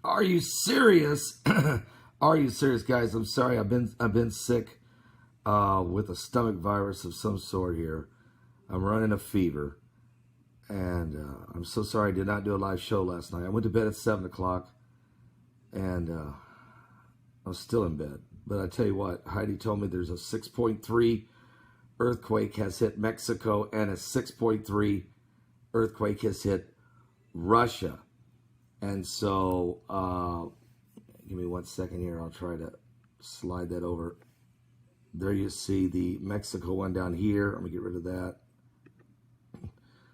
Are you serious? Are you serious, guys? I'm sorry. I've been sick with a stomach virus of some sort here. I'm running a fever, and I'm so sorry I did not do a live show last night. I went to bed at 7 o'clock, and I was still in bed. But I tell you what, Heidi told me there's a 6.3 earthquake has hit Mexico, and a 6.3 earthquake has hit Russia. And so, give me 1 second here. I'll try to slide that over. There you see the Mexico one down here. Let me get rid of that.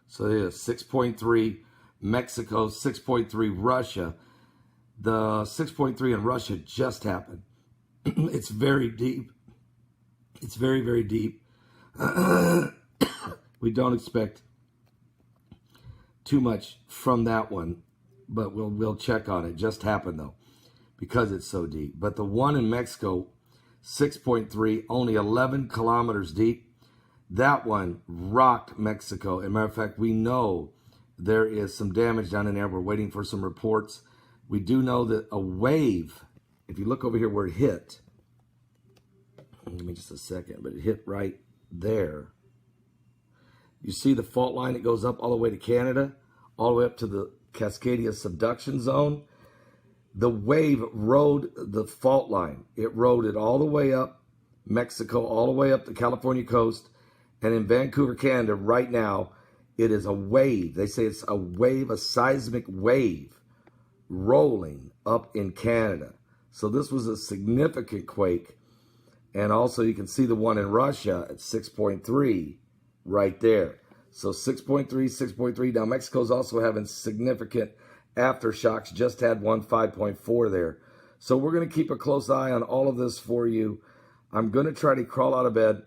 So there's 6.3 Mexico, 6.3 Russia. The 6.3 in Russia just happened. It's very deep. It's very, very deep. We don't expect too much from that one, but we'll check on it. Just happened though, because it's so deep. But the one in Mexico, 6.3, only 11 kilometers deep. That one rocked Mexico. As a matter of fact, we know there is some damage down in there. We're waiting for some reports. We do know that a wave, if you look over here where it hit, give me just a second, but it hit right there. You see the fault line that goes up all the way to Canada, all the way up to the Cascadia subduction zone. The wave rode the fault line. It rode it all the way up Mexico, all the way up the California coast. And in Vancouver, Canada, right now, it is a wave. They say it's a wave, a seismic wave rolling up in Canada. So this was a significant quake. And also you can see the one in Russia at 6.3 right there. So 6.3, 6.3. Now Mexico's also having significant aftershocks. Just had one 5.4 there. So we're going to keep a close eye on all of this for you. I'm going to try to crawl out of bed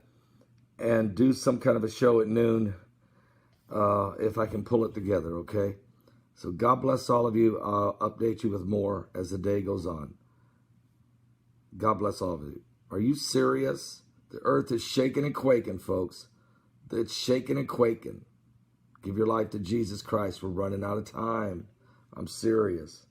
and do some kind of a show at noon if I can pull it together, okay? So God bless all of you. I'll update you with more as the day goes on. God bless all of you. Are you serious? The earth is shaking and quaking, folks. It's shaking and quaking. Give your life to Jesus Christ. We're running out of time. I'm serious.